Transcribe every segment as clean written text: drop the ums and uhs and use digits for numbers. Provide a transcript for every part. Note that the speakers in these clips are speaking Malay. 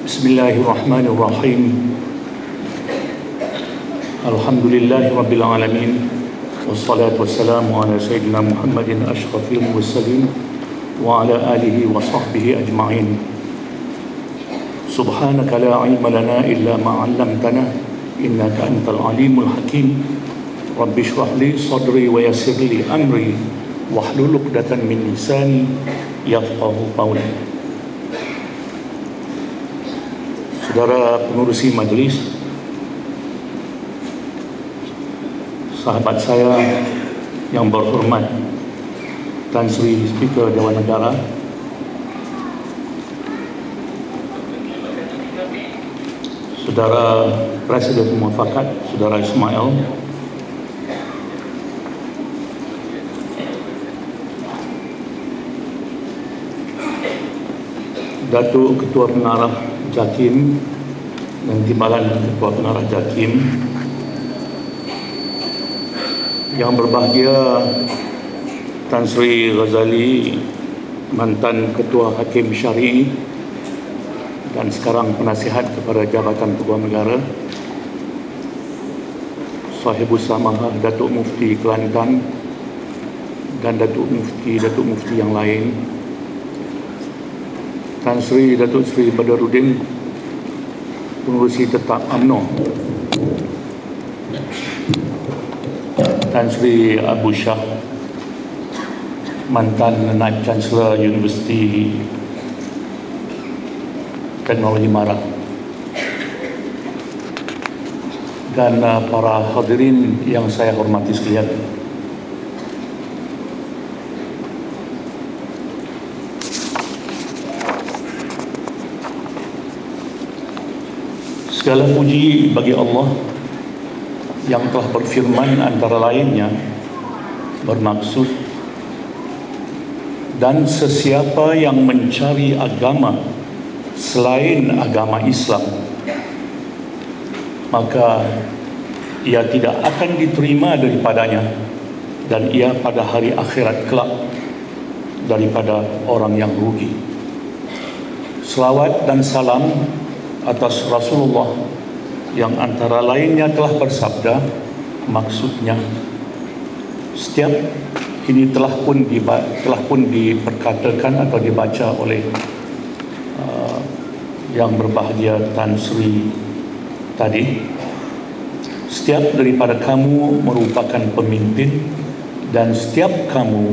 Bismillahirrahmanirrahim. Alhamdulillahi rabbil alamin. Wassalatu wassalamu ala sayyidina Muhammadin asyrafil mursalin wa ala alihi wa sahbihi ajma'in. Subhanaka la ilma lana illa ma 'allamtana innaka antal alimul hakim. Rabbi shrah li sadri wa yassir li amri wahlul 'uqdatan min lisani yafqahu qawli. Saudara pengurusi majlis, sahabat saya yang berhormat Tan Sri Speaker Dewan Negara, Saudara Presiden Muafakat, Saudara Ismail, Datuk Ketua Pengarah Jakim dan Timbalan Ketua Pengarah Jakim, yang berbahagia Tan Sri Ghazali, mantan Ketua Hakim Syar'i dan sekarang penasihat kepada Jabatan Peguam Negara, Sahibus Samahah Datuk Mufti Kelantan dan Datuk Mufti yang lain, Tan Sri Datuk Sri Badaruddin, pengurusi tetap UMNO, Tan Sri Abu Shah, mantan Naib Chancellor Universiti Teknologi Mara, dan para hadirin yang saya hormati sekalian. Segala puji bagi Allah yang telah berfirman antara lainnya bermaksud, dan sesiapa yang mencari agama selain agama Islam, maka ia tidak akan diterima daripadanya, dan ia pada hari akhirat kelak daripada orang yang rugi. Selawat dan salam atas Rasulullah yang antara lainnya telah bersabda, maksudnya setiap kini telah pun diperkatakan atau dibaca oleh yang berbahagia Tan Sri tadi, setiap daripada kamu merupakan pemimpin dan setiap kamu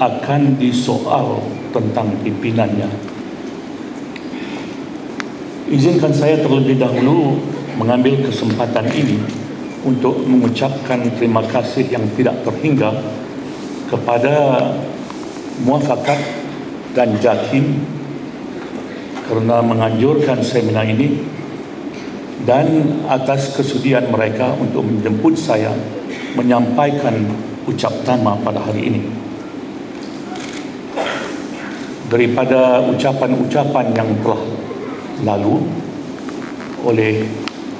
akan disoal tentang pimpinannya. Izinkan saya terlebih dahulu mengambil kesempatan ini untuk mengucapkan terima kasih yang tidak terhingga kepada Muafakat dan Jakim kerana menganjurkan seminar ini dan atas kesudian mereka untuk menjemput saya menyampaikan ucap tama pada hari ini. Daripada ucapan-ucapan yang telah lalu oleh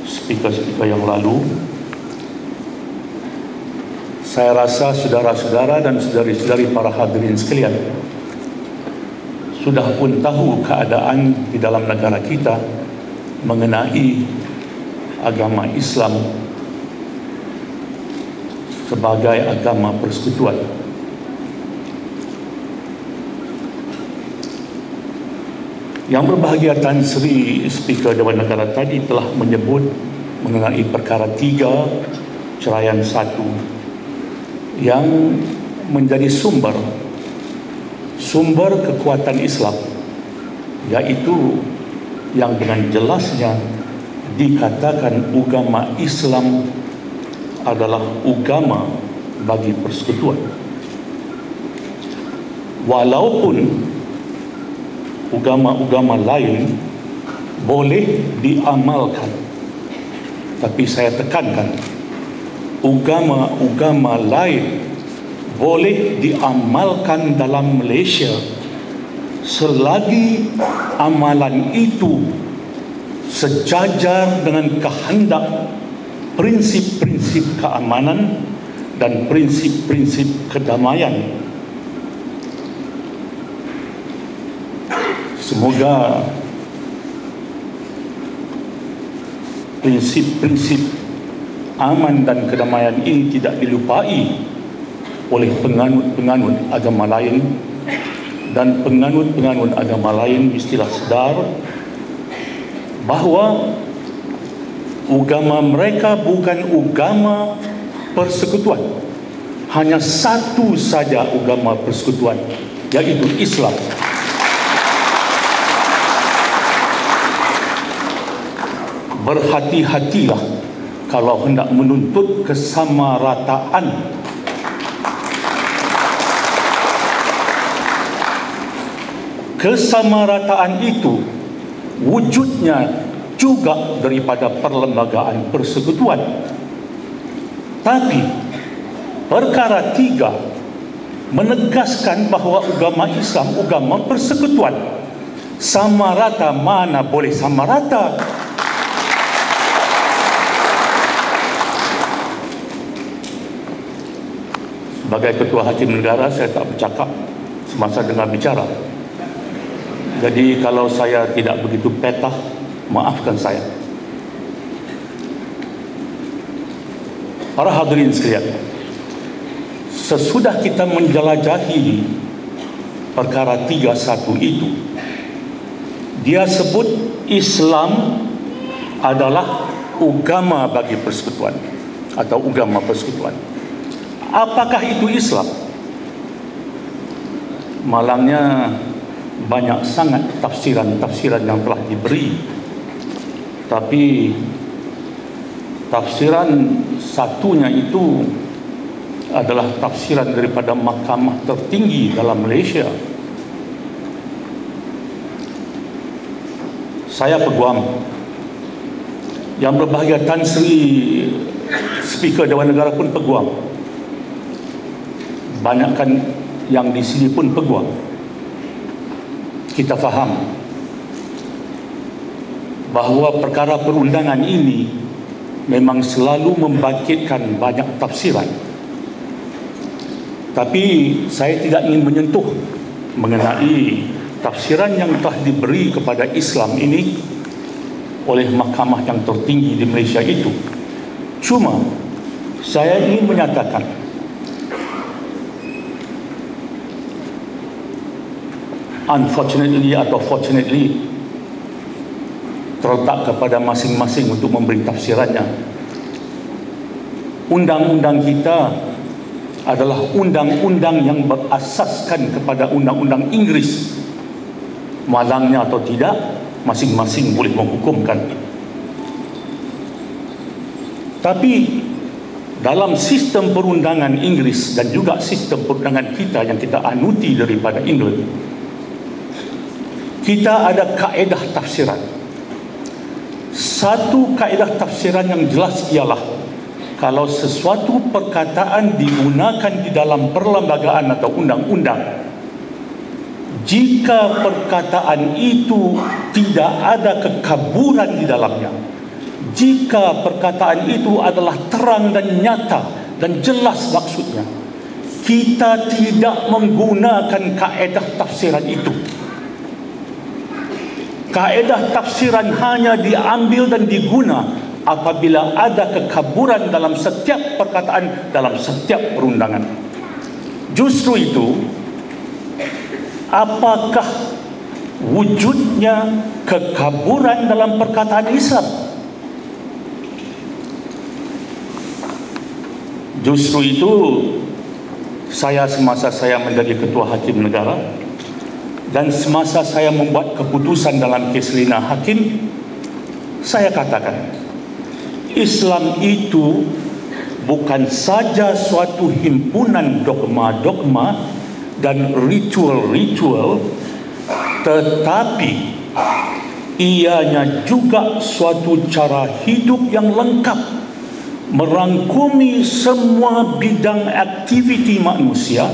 speaker-speaker yang lalu, saya rasa saudara-saudara dan saudari-saudari para hadirin sekalian sudah pun tahu keadaan di dalam negara kita mengenai agama Islam sebagai agama persekutuan. Yang berbahagia Tan Sri Speaker Dewan Negara tadi telah menyebut mengenai perkara 3 ceraian 1 yang menjadi sumber kekuatan Islam, iaitu yang dengan jelasnya dikatakan agama Islam adalah agama bagi persekutuan. Walaupun agama-agama lain boleh diamalkan, tapi saya tekankan, agama-agama lain boleh diamalkan dalam Malaysia selagi amalan itu sejajar dengan kehendak prinsip-prinsip keamanan dan prinsip-prinsip kedamaian. Semoga prinsip-prinsip aman dan kedamaian ini tidak dilupai oleh penganut-penganut agama lain, dan penganut-penganut agama lain mestilah sedar bahawa agama mereka bukan agama persekutuan. Hanya satu saja agama persekutuan, yaitu Islam. Berhati-hatilah kalau hendak menuntut kesamarataan. Kesamarataan itu wujudnya juga daripada perlembagaan persekutuan. Tapi perkara 3 menegaskan bahawa agama Islam agama persekutuan. Sama rata mana boleh sama rata? Sebagai Ketua Hakim Negara, saya tak bercakap semasa dengar bicara. Jadi kalau saya tidak begitu petah, maafkan saya. Para hadirin sekalian, sesudah kita menjelajahi perkara 3.1 itu, dia sebut Islam adalah agama bagi persekutuan atau agama persekutuan. Apakah itu Islam? Malangnya banyak sangat tafsiran-tafsiran yang telah diberi, tapi tafsiran satunya itu adalah tafsiran daripada mahkamah tertinggi dalam Malaysia. Saya peguam, yang berbahagia Tan Sri Speaker Dewan Negara pun peguam, banyakkan yang di sini pun peguam. Kita faham bahawa perkara perundangan ini memang selalu membangkitkan banyak tafsiran. Tapi saya tidak ingin menyentuh mengenai tafsiran yang telah diberi kepada Islam ini oleh mahkamah yang tertinggi di Malaysia itu. Cuma saya ingin menyatakan unfortunately atau fortunately, terletak kepada masing-masing untuk memberi tafsirannya. Undang-undang kita adalah undang-undang yang berasaskan kepada undang-undang Inggeris. Malangnya atau tidak, masing-masing boleh menghukumkan. Tapi dalam sistem perundangan Inggeris dan juga sistem perundangan kita yang kita anuti daripada England, kita ada kaedah tafsiran. Satu kaedah tafsiran yang jelas ialah kalau sesuatu perkataan digunakan di dalam perlembagaan atau undang-undang, jika perkataan itu tidak ada kekaburan di dalamnya, jika perkataan itu adalah terang dan nyata dan jelas maksudnya, kita tidak menggunakan kaedah tafsiran itu. Kaedah tafsiran hanya diambil dan diguna apabila ada kekaburan dalam setiap perkataan, dalam setiap perundangan. Justru itu, apakah wujudnya kekaburan dalam perkataan Islam? Justru itu, saya semasa saya menjadi Ketua Hakim Negara dan semasa saya membuat keputusan dalam kes Lina Hakim, saya katakan Islam itu bukan saja suatu himpunan dogma-dogma dan ritual-ritual, tetapi ianya juga suatu cara hidup yang lengkap, merangkumi semua bidang aktiviti manusia,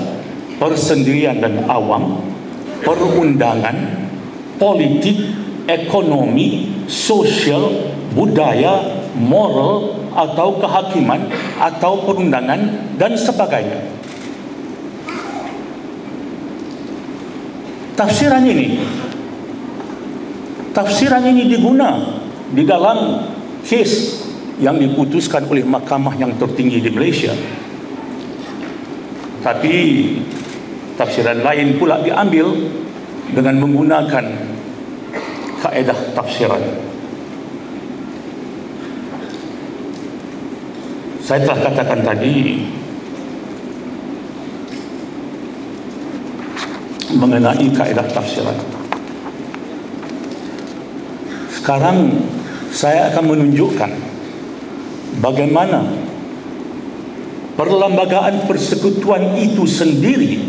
persendirian dan awam, perundangan, politik, ekonomi, sosial, budaya, moral atau kehakiman atau perundangan dan sebagainya. Tafsiran ini diguna di dalam kes yang diputuskan oleh mahkamah yang tertinggi di Malaysia. Tapi tafsiran lain pula diambil dengan menggunakan kaedah tafsiran. Saya telah katakan tadi mengenai kaedah tafsiran. Sekarang saya akan menunjukkan bagaimana perlembagaan persekutuan itu sendiri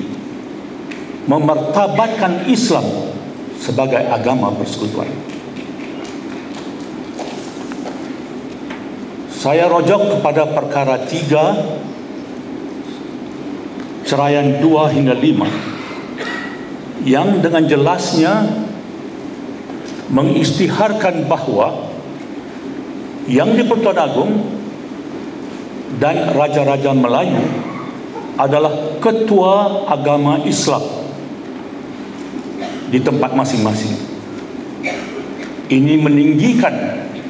memartabatkan Islam sebagai agama persekutuan. Saya rojok kepada perkara 3 ceraian 2 hingga 5 yang dengan jelasnya mengisytiharkan bahawa Yang di-Pertuan Agong dan Raja-Raja Melayu adalah ketua agama Islam di tempat masing-masing. Ini meninggikan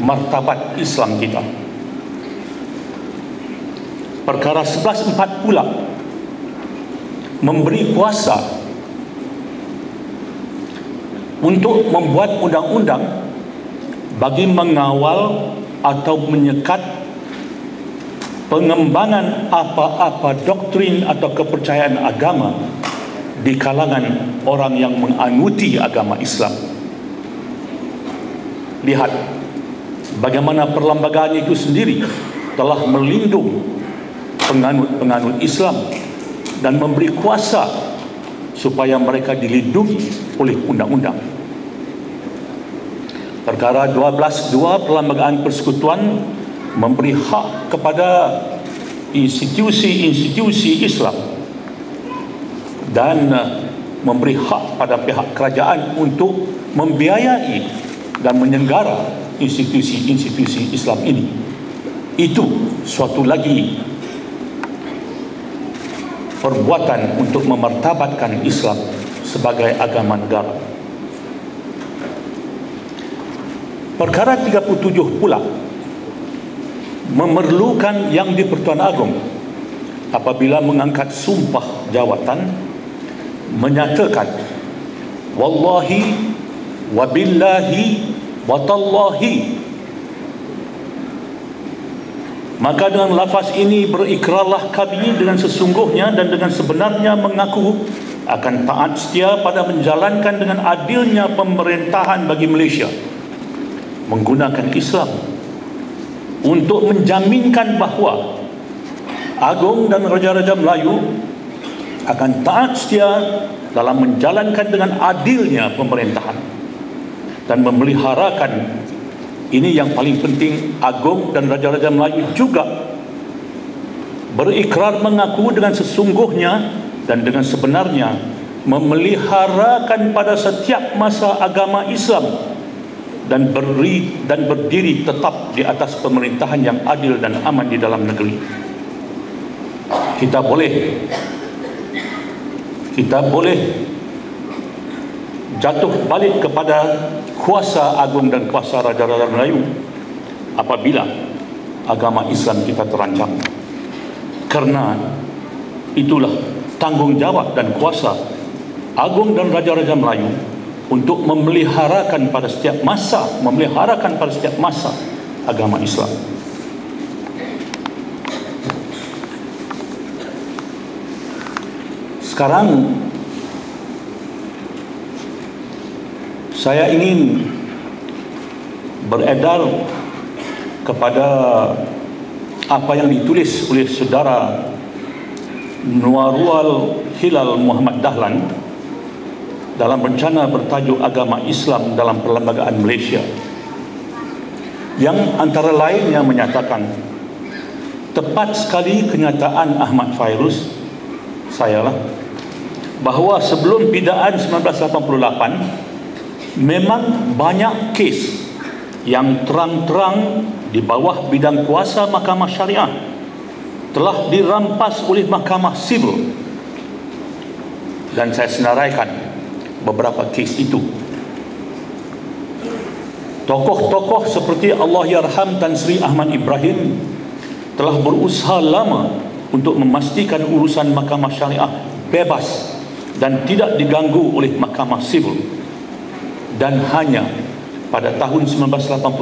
martabat Islam kita. Perkara 11.4 pula memberi kuasa untuk membuat undang-undang bagi mengawal atau menyekat pengembangan apa-apa doktrin atau kepercayaan agama di kalangan orang yang menganuti agama Islam. Lihat bagaimana perlembagaan itu sendiri telah melindung penganut-penganut Islam dan memberi kuasa supaya mereka dilindungi oleh undang-undang. Perkara 12.2 Perlembagaan Persekutuan memberi hak kepada institusi-institusi Islam dan memberi hak pada pihak kerajaan untuk membiayai dan menyenggara institusi-institusi Islam ini. Itu suatu lagi perbuatan untuk memartabatkan Islam sebagai agama negara. Perkara 37 pula memerlukan Yang di-Pertuan Agong apabila mengangkat sumpah jawatan menyatakan wallahi wabillahi watallahi, maka dengan lafaz ini berikrarlah kami dengan sesungguhnya dan dengan sebenarnya mengaku akan taat setia pada menjalankan dengan adilnya pemerintahan bagi Malaysia menggunakan Islam untuk menjaminkan bahawa Agong dan Raja-Raja Melayu akan taat setia dalam menjalankan dengan adilnya pemerintahan dan memeliharakan. Ini yang paling penting, Agong dan Raja-Raja Melayu juga berikrar mengaku dengan sesungguhnya dan dengan sebenarnya memeliharakan pada setiap masa agama Islam dan berdiri tetap di atas pemerintahan yang adil dan aman di dalam negeri. Kita boleh jatuh balik kepada kuasa Agong dan kuasa Raja-Raja Melayu apabila agama Islam kita terancam. Karena itulah tanggungjawab dan kuasa Agong dan Raja-Raja Melayu untuk memeliharakan pada setiap masa agama Islam. Sekarang saya ingin beredar kepada apa yang ditulis oleh saudara Nuarul Hilal Muhammad Dahlan dalam rencana bertajuk Agama Islam dalam Perlembagaan Malaysia, yang antara lain yang menyatakan tepat sekali kenyataan Ahmad Fairuz, sayalah, bahawa sebelum pidaan 1988 memang banyak kes yang terang-terang di bawah bidang kuasa mahkamah syariah telah dirampas oleh mahkamah sivil, dan saya senaraikan beberapa kes itu. Tokoh-tokoh seperti Allahyarham Tan Sri Ahmad Ibrahim telah berusaha lama untuk memastikan urusan mahkamah syariah bebas dan tidak diganggu oleh mahkamah sivil. Dan hanya pada tahun 1988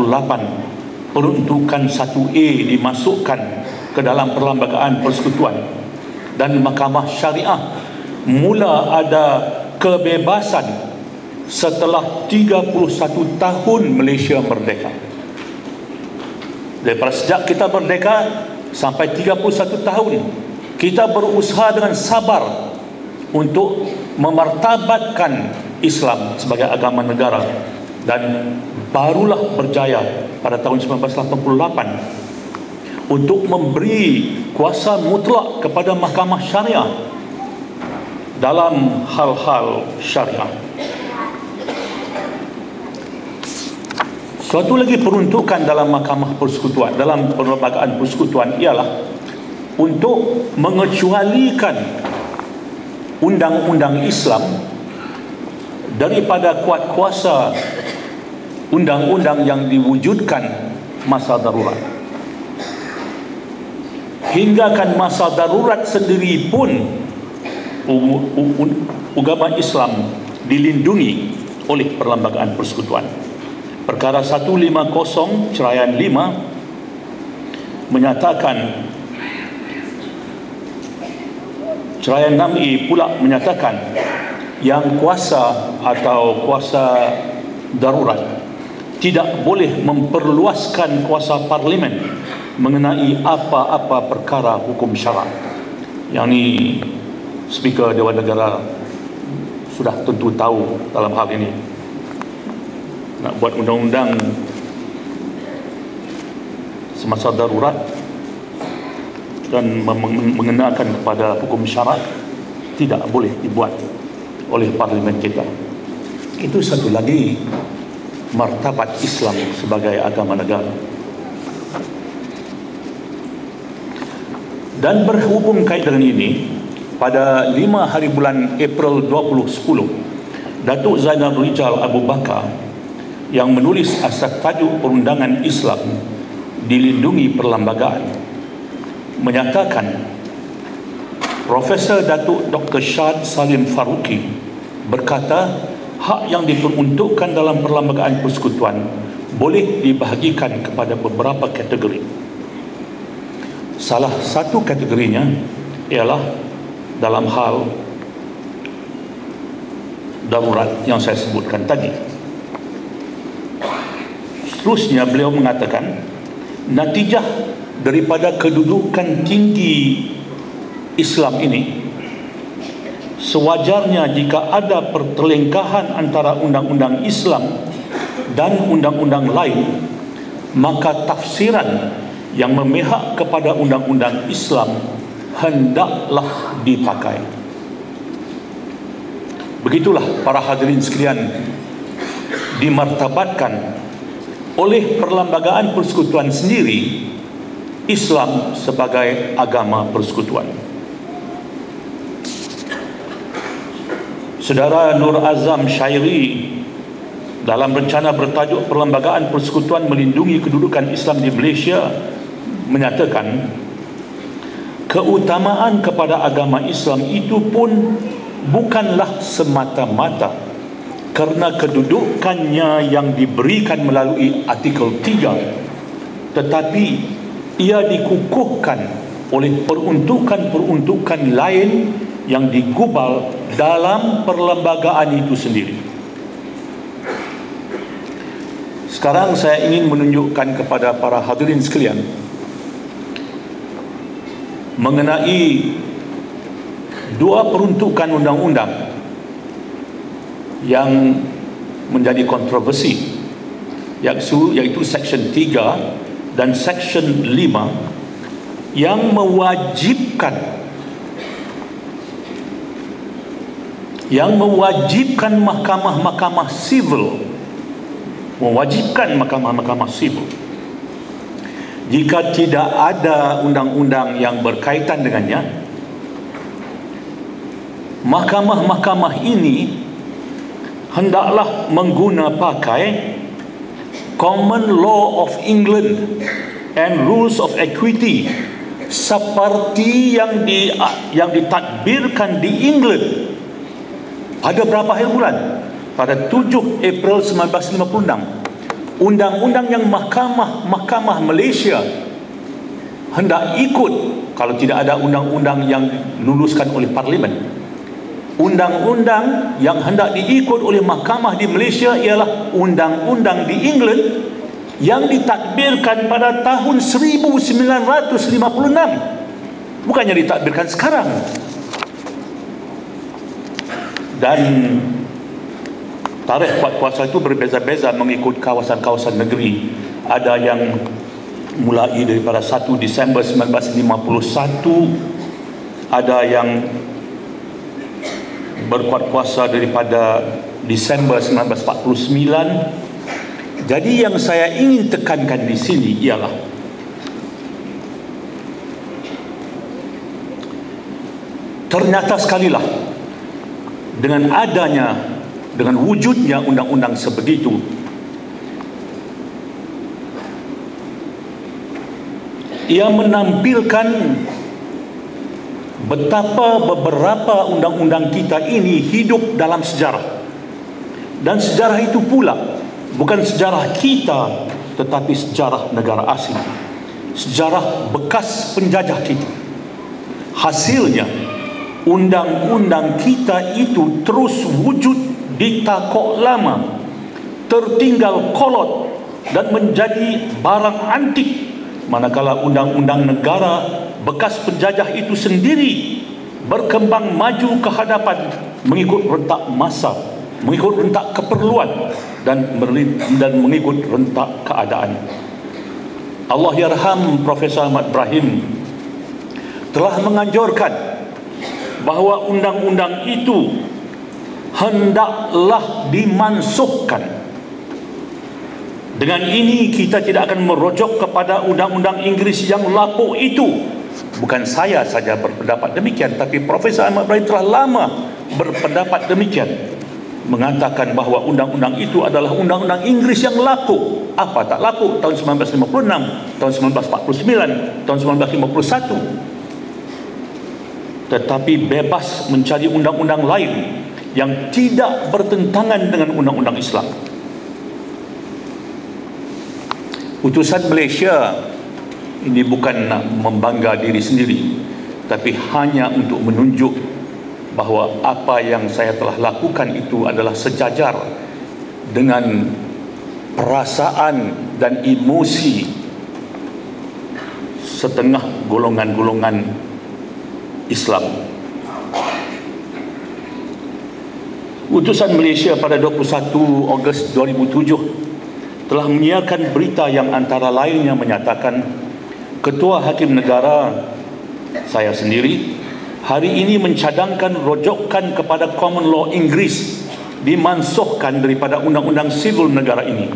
peruntukan 1A dimasukkan ke dalam Perlembagaan Persekutuan dan mahkamah syariah mula ada kebebasan setelah 31 tahun Malaysia merdeka. Daripada sejak kita merdeka sampai 31 tahun kita berusaha dengan sabar untuk memartabatkan Islam sebagai agama negara, dan barulah berjaya pada tahun 1988 untuk memberi kuasa mutlak kepada mahkamah syariah dalam hal-hal syariah. Suatu lagi peruntukan dalam mahkamah persekutuan, dalam perlembagaan persekutuan, ialah untuk mengecualikan undang-undang Islam daripada kuat kuasa undang-undang yang diwujudkan masa darurat. Hinggakan masa darurat sendiri pun agama Islam dilindungi oleh Perlembagaan Persekutuan. Perkara 150 Ceraian 5 menyatakan, Ceraian 6E pula menyatakan yang kuasa atau kuasa darurat tidak boleh memperluaskan kuasa parlimen mengenai apa-apa perkara hukum syarak. Yang ni Speaker Dewan Negara sudah tentu tahu dalam hal ini. Nak buat undang-undang semasa darurat dan mengenakan kepada hukum syarak tidak boleh dibuat oleh parlimen kita. Itu satu lagi martabat Islam sebagai agama negara. Dan berhubung kait dengan ini, pada 5 hari bulan April 2010, Datuk Zainal Rijal Abu Bakar yang menulis asas tajuk perundangan Islam dilindungi perlembagaan menyatakan Profesor Datuk Dr. Shad Salim Faruqi berkata hak yang diperuntukkan dalam Perlembagaan Persekutuan boleh dibahagikan kepada beberapa kategori. Salah satu kategorinya ialah dalam hal darurat yang saya sebutkan tadi. Seterusnya beliau mengatakan natijah daripada kedudukan tinggi Islam ini, sewajarnya jika ada pertelengkahan antara undang-undang Islam dan undang-undang lain, maka tafsiran yang memihak kepada undang-undang Islam hendaklah dipakai. Begitulah para hadirin sekalian dimartabatkan oleh Perlembagaan Persekutuan sendiri Islam sebagai agama persekutuan. Saudara Nur Azam Syairi dalam rencana bertajuk Perlembagaan Persekutuan Melindungi Kedudukan Islam di Malaysia menyatakan keutamaan kepada agama Islam itu pun bukanlah semata-mata kerana kedudukannya yang diberikan melalui artikel 3, tetapi ia dikukuhkan oleh peruntukan-peruntukan lain yang digubal dalam perlembagaan itu sendiri. Sekarang saya ingin menunjukkan kepada para hadirin sekalian mengenai dua peruntukan undang-undang yang menjadi kontroversi, iaitu Seksyen 3 dan Seksyen 5 yang mewajibkan mahkamah-mahkamah sivil, jika tidak ada undang-undang yang berkaitan dengannya, mahkamah-mahkamah ini hendaklah mengguna pakai Common Law of England and Rules of Equity seperti yang ditadbirkan di England pada berapa hari bulan? Pada 7 April 1956. Undang-undang yang Mahkamah Malaysia hendak ikut kalau tidak ada undang-undang yang luluskan oleh Parlimen. Undang-undang yang hendak diikut oleh mahkamah di Malaysia ialah undang-undang di England yang ditadbirkan pada tahun 1956. Bukannya ditadbirkan sekarang. Dan tarikh buat puasa itu berbeza-beza mengikut kawasan-kawasan negeri. Ada yang mulai daripada 1 Disember 1951, ada yang berkuat puasa daripada Disember 1949. Jadi yang saya ingin tekankan di sini ialah ternyata sekalilah dengan wujudnya undang-undang sebegitu, ia menampilkan betapa beberapa undang-undang kita ini hidup dalam sejarah. Dan sejarah itu pula bukan sejarah kita, tetapi sejarah negara asing, sejarah bekas penjajah kita. Hasilnya, undang-undang kita itu terus wujud di takok lama, tertinggal kolot dan menjadi barang antik, manakala undang-undang negara bekas penjajah itu sendiri berkembang maju ke hadapan mengikut rentak masa, mengikut rentak keperluan dan mengikut rentak keadaan. Allah yarham Profesor Ahmad Ibrahim telah menganjurkan bahawa undang-undang itu hendaklah dimansuhkan. Dengan ini kita tidak akan merujuk kepada undang-undang Inggeris yang lapuk itu. Bukan saya saja berpendapat demikian, tapi Profesor Ahmad Ibrahim telah lama berpendapat demikian, mengatakan bahawa undang-undang itu adalah undang-undang Inggeris yang lapuk. Apa tak lapuk? Tahun 1956, tahun 1949, tahun 1951. Tetapi bebas mencari undang-undang lain yang tidak bertentangan dengan undang-undang Islam. Utusan Malaysia ini bukan nak membangga diri sendiri, tapi hanya untuk menunjuk bahawa apa yang saya telah lakukan itu adalah sejajar dengan perasaan dan emosi setengah golongan-golongan Islam. Utusan Malaysia pada 21 Ogos 2007 telah menyiarkan berita yang antara lainnya menyatakan Ketua Hakim Negara, saya sendiri, hari ini mencadangkan rujukan kepada Common Law Inggeris dimansuhkan daripada Undang-Undang Sivil negara ini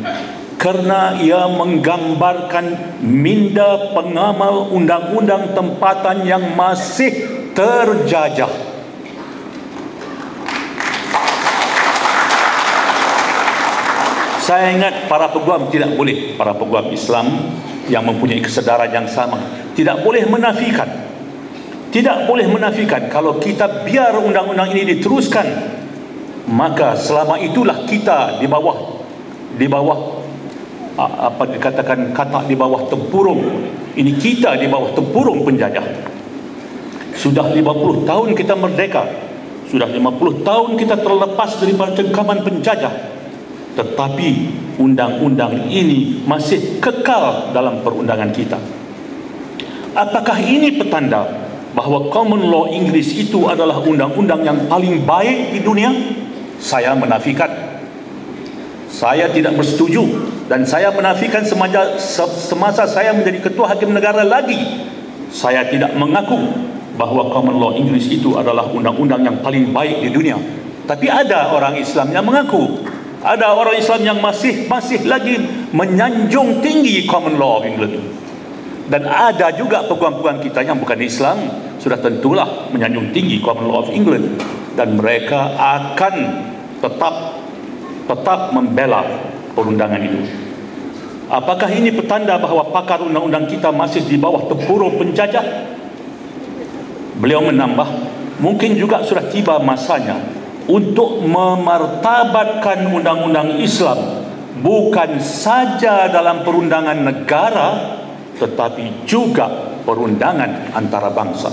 kerana ia menggambarkan minda pengamal undang-undang tempatan yang masih terjajah. Saya ingat para peguam tidak boleh, para peguam Islam yang mempunyai kesedaran yang sama, tidak boleh menafikan. Tidak boleh menafikan kalau kita biar undang-undang ini diteruskan, maka selama itulah kita di bawah apa dikatakan kata di bawah tempurung. Ini kita di bawah tempurung penjajah. Sudah 50 tahun kita merdeka. Sudah 50 tahun kita terlepas daripada cengkaman penjajah. Tetapi undang-undang ini masih kekal dalam perundangan kita. Apakah ini petanda bahawa Common Law Inggeris itu adalah undang-undang yang paling baik di dunia? Saya menafikan. Saya tidak bersetuju, dan saya menafikan semasa saya menjadi Ketua Hakim Negara lagi. Saya tidak mengaku bahawa Common Law Inggeris itu adalah undang-undang yang paling baik di dunia. Tapi ada orang Islam yang mengaku. Ada orang Islam yang masih lagi menyanjung tinggi Common Law of England. Dan ada juga peguam-peguam kita yang bukan Islam, sudah tentulah menyanjung tinggi Common Law of England, dan mereka akan tetap membela perundangan itu. Apakah ini petanda bahawa pakar undang-undang kita masih di bawah tempurung penjajah? Beliau menambah, mungkin juga sudah tiba masanya untuk memartabatkan undang-undang Islam bukan saja dalam perundangan negara tetapi juga perundangan antarabangsa.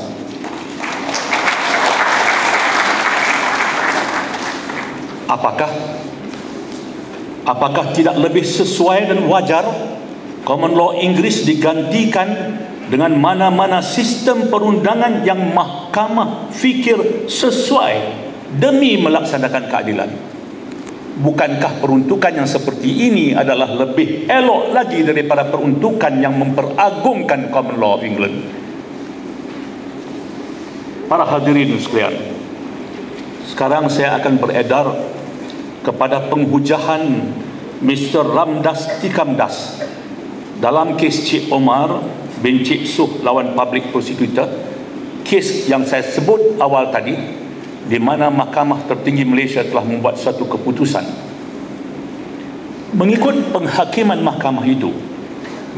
Apakah tidak lebih sesuai dan wajar common law Inggris digantikan dengan mana-mana sistem perundangan yang mahkamah fikir sesuai demi melaksanakan keadilan? Bukankah peruntukan yang seperti ini adalah lebih elok lagi daripada peruntukan yang memperagungkan common law of England? Para hadirin sekalian, sekarang saya akan beredar kepada penghujahan Mr. Ramdas Tikamdas dalam kes Cik Omar bin Cik Suh lawan Public Prosecutor, kes yang saya sebut awal tadi, di mana Mahkamah Tertinggi Malaysia telah membuat satu keputusan. Mengikut penghakiman mahkamah itu,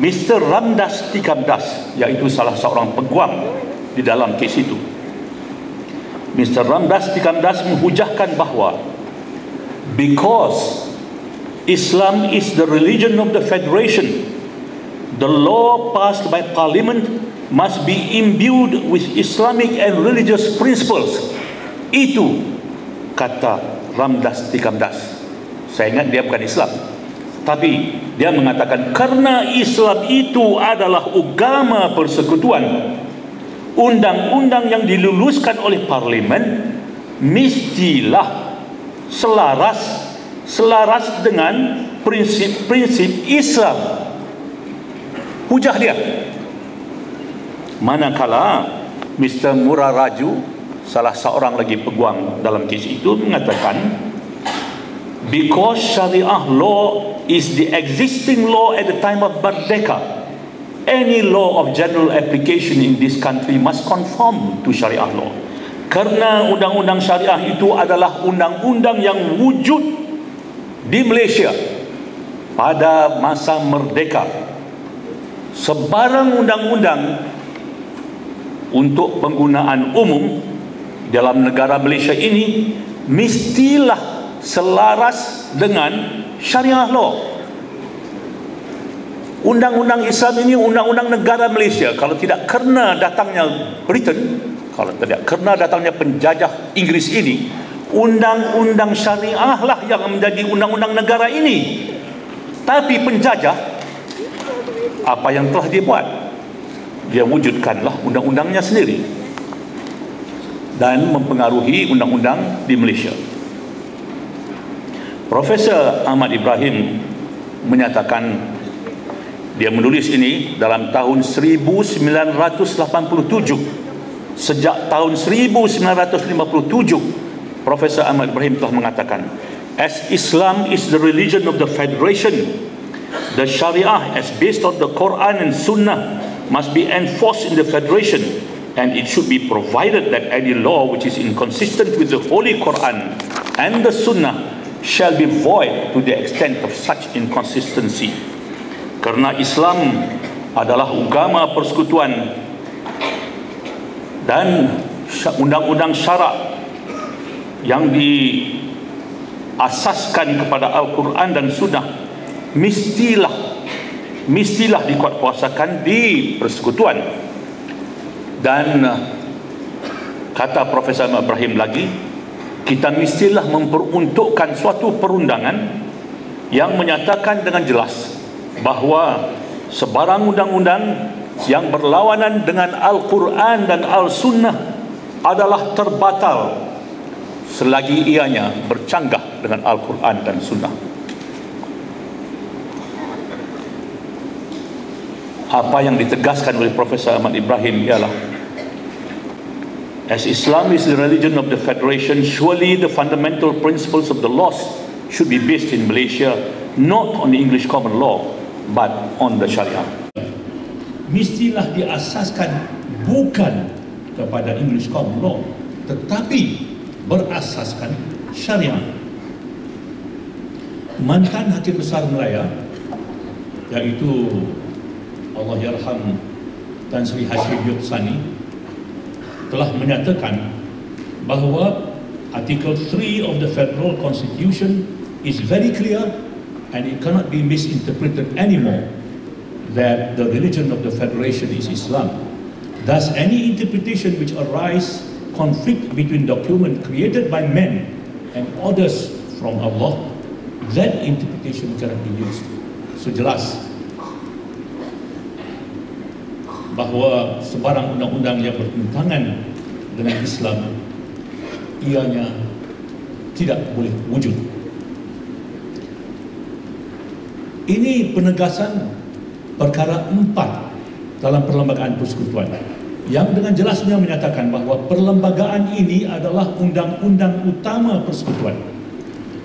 Mr. Ramdas Tikamdas, iaitu salah seorang peguam di dalam kes itu, Mr. Ramdas Tikamdas menghujahkan bahawa because Islam is the religion of the Federation, the law passed by Parliament must be imbued with Islamic and religious principles. Itu kata Ramdas Tikamdas. Saya ingat dia bukan Islam, tapi dia mengatakan kerana Islam itu adalah agama persekutuan, undang-undang yang diluluskan oleh Parlimen mestilah selaras dengan prinsip-prinsip Islam. Hujah dia. Manakala Mr. Murah Raju, salah seorang lagi peguam dalam kes itu, mengatakan because Syariah law is the existing law at the time of Merdeka, any law of general application in this country must conform to Syariah law. Kerana undang-undang Syariah itu adalah undang-undang yang wujud di Malaysia pada masa merdeka. Sebarang undang-undang untuk penggunaan umum dalam negara Malaysia ini mestilah selaras dengan Syariah law. Undang-undang Islam ini undang-undang negara Malaysia. Kalau tidak kerana datangnya Britain, kalau tidak kerana datangnya penjajah Inggris ini, undang-undang Syariah lah yang menjadi undang-undang negara ini. Tapi penjajah, apa yang telah dia buat? Dia wujudkanlah undang-undangnya sendiri dan mempengaruhi undang-undang di Malaysia. Profesor Ahmad Ibrahim menyatakan, dia menulis ini dalam tahun 1987. Sejak tahun 1957, Profesor Ahmad Ibrahim telah mengatakan, as Islam is the religion of the Federation, the Sharia as based on the Quran and Sunnah must be enforced in the Federation, and it should be provided that any law which is inconsistent with the Holy Quran and the Sunnah shall be void to the extent of such inconsistency. Kerana Islam adalah agama persekutuan dan undang-undang syarak yang diasaskan kepada Al-Quran dan Sunnah mestilah dikuatkuasakan di persekutuan. Dan kata Profesor Ibrahim lagi, kita mestilah memperuntukkan suatu perundangan yang menyatakan dengan jelas bahawa sebarang undang-undang yang berlawanan dengan Al-Quran dan Al-Sunnah adalah terbatal selagi ianya bercanggah dengan Al-Quran dan Sunnah. Apa yang ditegaskan oleh Profesor Ahmad Ibrahim ialah, as Islam is the religion of the Federation, surely the fundamental principles of the laws should be based in Malaysia not on the English common law but on the Sharia. Mestilah diasaskan bukan kepada English common law tetapi berasaskan Syariah. Mantan Hakim Besar Melaya yaitu Allahyarham Tan Sri Hashim Yutsani telah menyatakan bahawa Article 3 of the Federal Constitution is very clear and it cannot be misinterpreted anymore that the religion of the Federation is Islam. Thus, any interpretation which arise conflict between document created by men and orders from Allah, that interpretation cannot be used. So jelas bahawa sebarang undang-undang yang bertentangan dengan Islam ianya tidak boleh wujud. Ini penegasan perkara 4 dalam Perlembagaan Persekutuan yang dengan jelasnya menyatakan bahawa perlembagaan ini adalah undang-undang utama persekutuan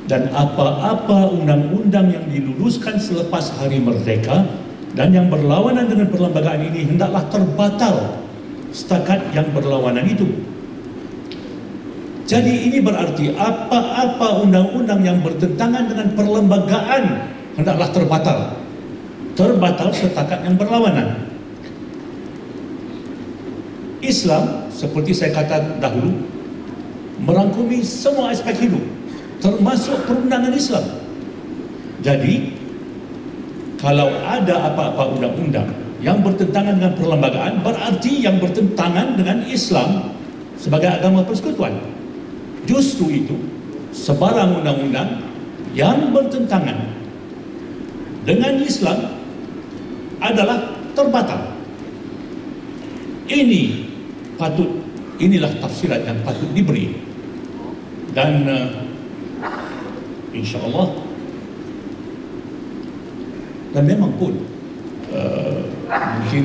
dan apa-apa undang-undang yang diluluskan selepas Hari Merdeka dan yang berlawanan dengan perlembagaan ini hendaklah terbatal setakat yang berlawanan itu. Jadi ini berarti apa-apa undang-undang yang bertentangan dengan perlembagaan hendaklah terbatal. Terbatal setakat yang berlawanan. Islam, seperti saya kata dahulu, merangkumi semua aspek hidup, termasuk perundangan Islam. Jadi, kalau ada apa-apa undang-undang yang bertentangan dengan perlembagaan, berarti yang bertentangan dengan Islam sebagai agama persekutuan. Justru itu, sebarang undang-undang yang bertentangan dengan Islam adalah terbatal. Inilah tafsiran yang patut diberi. Dan insya-Allah, dan memang pun mungkin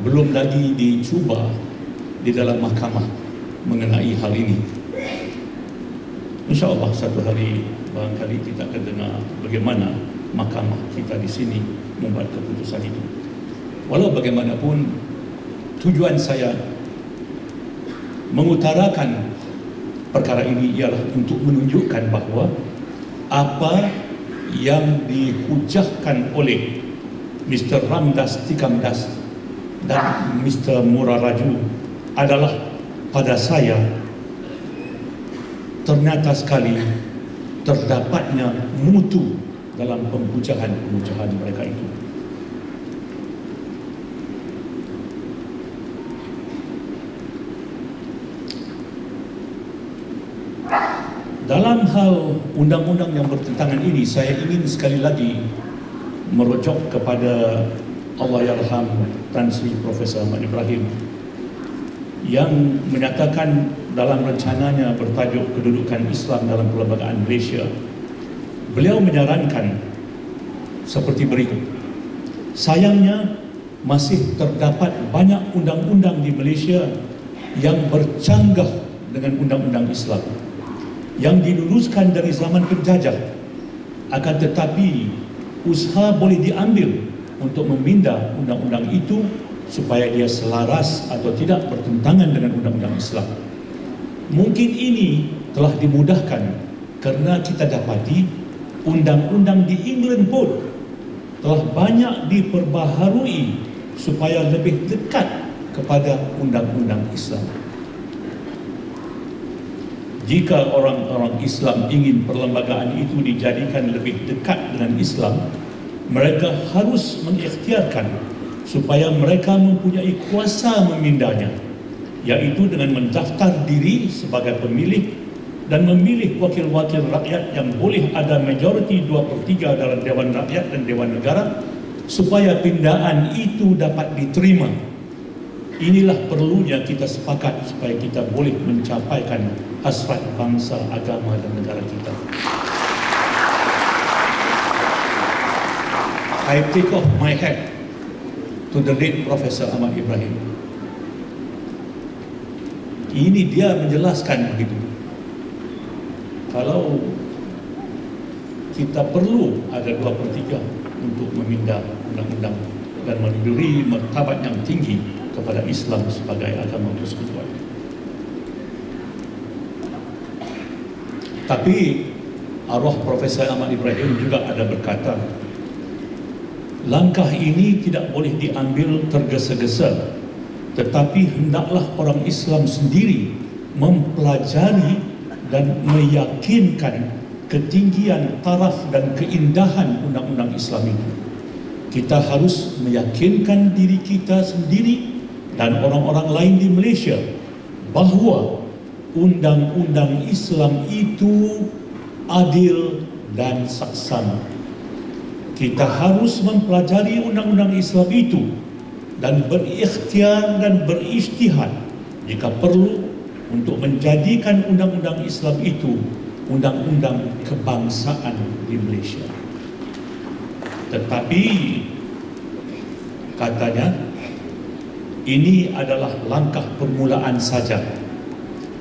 belum lagi dicuba di dalam mahkamah mengenai hal ini. InsyaAllah satu hari barangkali kita akan dengar bagaimana mahkamah kita di sini membuat keputusan itu. Walau bagaimanapun, tujuan saya mengutarakan perkara ini ialah untuk menunjukkan bahawa apa yang dihujahkan oleh Mr. Ramdas Tikamdas dan Mr. Muraraju adalah pada saya ternyata sekali terdapatnya mutu dalam pembujahan-pembujahan mereka itu. Dalam hal undang-undang yang bertentangan ini, saya ingin sekali lagi merujuk kepada Allahyarham Tan Sri Profesor Ahmad Ibrahim yang menyatakan dalam rencananya bertajuk Kedudukan Islam dalam Perlembagaan Malaysia. Beliau menyarankan seperti berikut. Sayangnya masih terdapat banyak undang-undang di Malaysia yang bercanggah dengan undang-undang Islam yang diluluskan dari zaman penjajah. Akan tetapi usaha boleh diambil untuk memindah undang-undang itu supaya dia selaras atau tidak bertentangan dengan undang-undang Islam. Mungkin ini telah dimudahkan kerana kita dapati undang-undang di England pun telah banyak diperbaharui supaya lebih dekat kepada undang-undang Islam. Jika orang-orang Islam ingin perlembagaan itu dijadikan lebih dekat dengan Islam, mereka harus mengikhtiarkan supaya mereka mempunyai kuasa memindahnya, iaitu dengan mendaftar diri sebagai pemilih dan memilih wakil-wakil rakyat yang boleh ada majoriti 2/3 dalam Dewan Rakyat dan Dewan Negara supaya pindaan itu dapat diterima. Inilah perlunya kita sepakat supaya kita boleh mencapaikan hasrat bangsa, agama dan negara kita. I take off my hat to the late Professor Ahmad Ibrahim. Ini dia menjelaskan begitu. Kalau kita perlu ada 2/3 untuk memindah undang-undang dan memberi martabat yang tinggi kepada Islam sebagai agama persekutuan. Tapi arwah Profesor Ahmad Ibrahim juga ada berkata, Langkah ini tidak boleh diambil tergesa-gesa, tetapi hendaklah orang Islam sendiri mempelajari dan meyakinkan ketinggian taraf dan keindahan undang-undang Islam itu. Kita harus meyakinkan diri kita sendiri dan orang-orang lain di Malaysia bahawa undang-undang Islam itu adil dan saksama. Kita harus mempelajari undang-undang Islam itu dan berikhtiar dan berijtihad jika perlu untuk menjadikan undang-undang Islam itu undang-undang kebangsaan di Malaysia. Tetapi katanya ini adalah langkah permulaan saja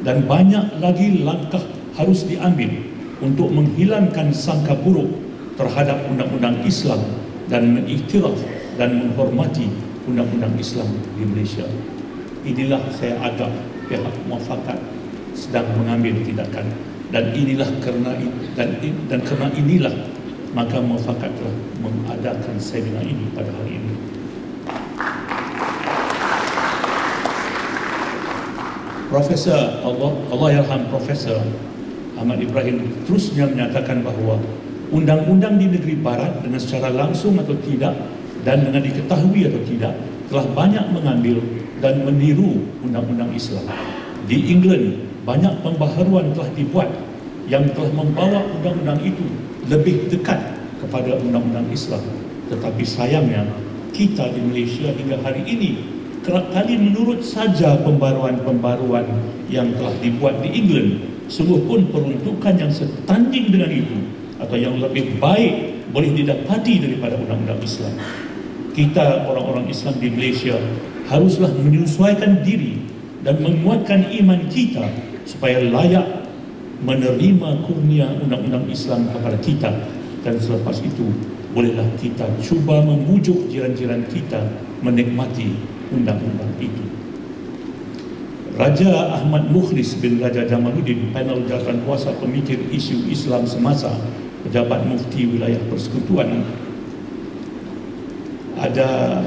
dan banyak lagi langkah harus diambil untuk menghilangkan sangka buruk terhadap undang-undang Islam dan mengiktiraf dan menghormati undang-undang Islam di Malaysia. Inilah saya agak pihak muafakat sedang mengambil tindakan, dan inilah kerana inilah maka muafakat telah mengadakan seminar ini pada hari ini. Profesor Allahyarham Profesor Ahmad Ibrahim terusnya menyatakan bahawa undang-undang di negeri barat dengan secara langsung atau tidak dan dengan diketahui atau tidak telah banyak mengambil dan meniru undang-undang Islam. Di England banyak pembaharuan telah dibuat yang telah membawa undang-undang itu lebih dekat kepada undang-undang Islam. Tetapi sayangnya kita di Malaysia hingga hari ini kerap kali menurut saja pembaruan-pembaruan yang telah dibuat di England, sungguh pun peruntukan yang setanding dengan itu atau yang lebih baik boleh didapati daripada undang-undang Islam. Kita orang-orang Islam di Malaysia haruslah menyesuaikan diri dan menguatkan iman kita supaya layak menerima kurnia undang-undang Islam kepada kita, dan selepas itu bolehlah kita cuba membujuk jiran-jiran kita menikmati undang-undang itu. Raja Ahmad Mukhlis bin Raja Jamaluddin, panel jawatan kuasa pemikir isu Islam semasa, pejabat mufti wilayah persekutuan, ada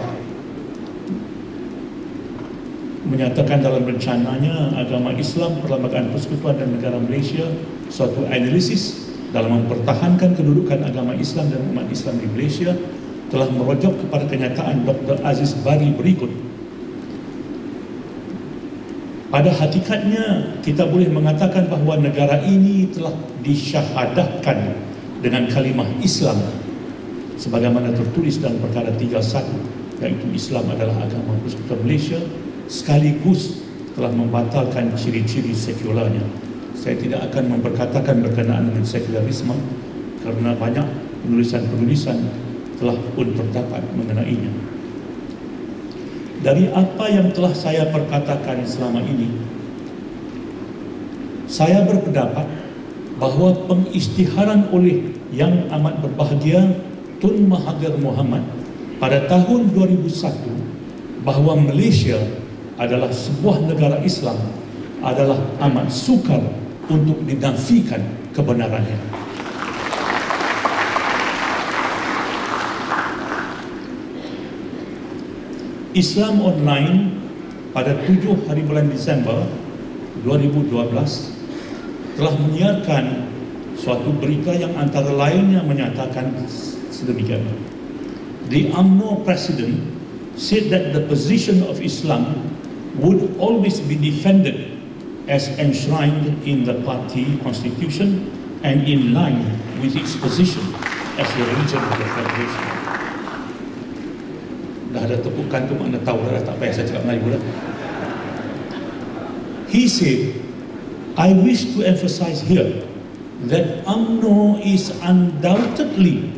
menyatakan dalam rencananya agama Islam, Perlembagaan Persekutuan dan Negara Malaysia suatu analisis dalam mempertahankan kedudukan agama Islam dan umat Islam di Malaysia telah merujuk kepada kenyataan Dr. Aziz Bari berikut. Pada hakikatnya kita boleh mengatakan bahawa negara ini telah disyahadahkan dengan kalimah Islam sebagaimana tertulis dalam perkara 31, iaitu Islam adalah agama persekutuan Malaysia, sekaligus telah membatalkan ciri-ciri sekularnya. Saya tidak akan memperkatakan berkenaan dengan sekularisme kerana banyak penulisan-penulisan telah pun terdapat mengenainya. Dari apa yang telah saya perkatakan selama ini, saya berpendapat bahawa pengisytiharan oleh Yang Amat Berbahagia Tun Mahathir Mohamad pada tahun 2001 bahawa Malaysia adalah sebuah negara Islam adalah amat sukar untuk dinafikan kebenarannya. Islam Online pada 7 hari bulan Disember 2012 telah menyiarkan suatu berita yang antara lainnya menyatakan sedemikian. The UMNO President said that the position of Islam would always be defended as enshrined in the party constitution and in line with its position as the religion of the Federation. Dah ada tepukan tu makna tahu dah, tak payah saya cakap Melayu dah. He said, I wish to emphasize here that UMNO is undoubtedly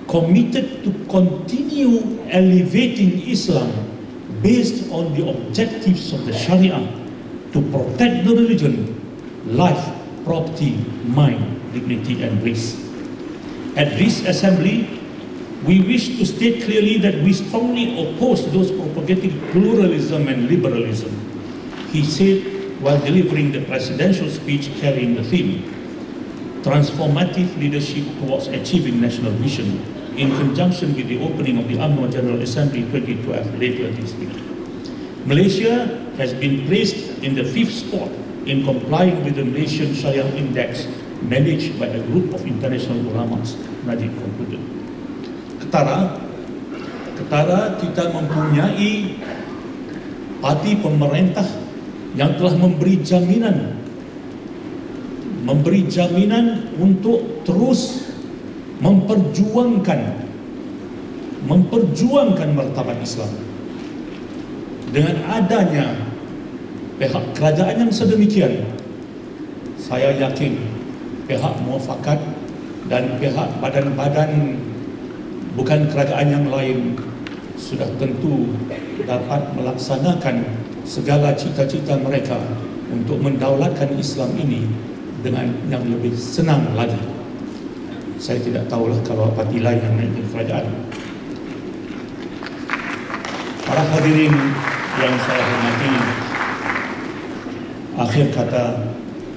committed to continue elevating Islam based on the objectives of the Sharia to protect the religion, life, property, mind, dignity and race. At this assembly, we wish to state clearly that we strongly oppose those propagating pluralism and liberalism. He said while delivering the presidential speech carrying the theme, transformative leadership towards achieving national vision in conjunction with the opening of the UMNO General Assembly 2012 later this week. Malaysia has been placed in the 5th spot in complying with the Malaysian Sharia Index managed by a group of international ulamas, Najib concluded. Ketara kita mempunyai parti pemerintah yang telah memberi jaminan untuk terus memperjuangkan martabat Islam. Dengan adanya pihak kerajaan yang sedemikian, saya yakin pihak muafakat dan pihak badan-badan bukan kerajaan yang lain sudah tentu dapat melaksanakan segala cita-cita mereka untuk mendaulatkan Islam ini dengan yang lebih senang lagi. Saya tidak tahulah kalau parti lain yang naik di kerajaan. Para hadirin yang saya hormati, akhir kata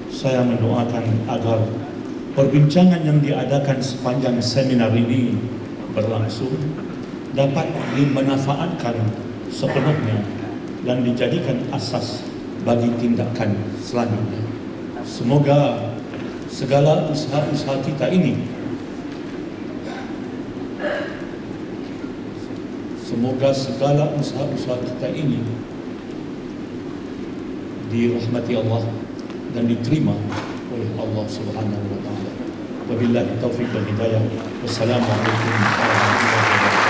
saya mendoakan agar perbincangan yang diadakan sepanjang seminar ini berlangsung dapat dimanfaatkan sepenuhnya dan dijadikan asas bagi tindakan selanjutnya. Semoga segala usaha-usaha kita ini dirahmati Allah dan diterima oleh Allah Subhanahu wa taala. Wabillahi taufiq wal hidayah. Wassalamualaikum warahmatullahi wabarakatuh.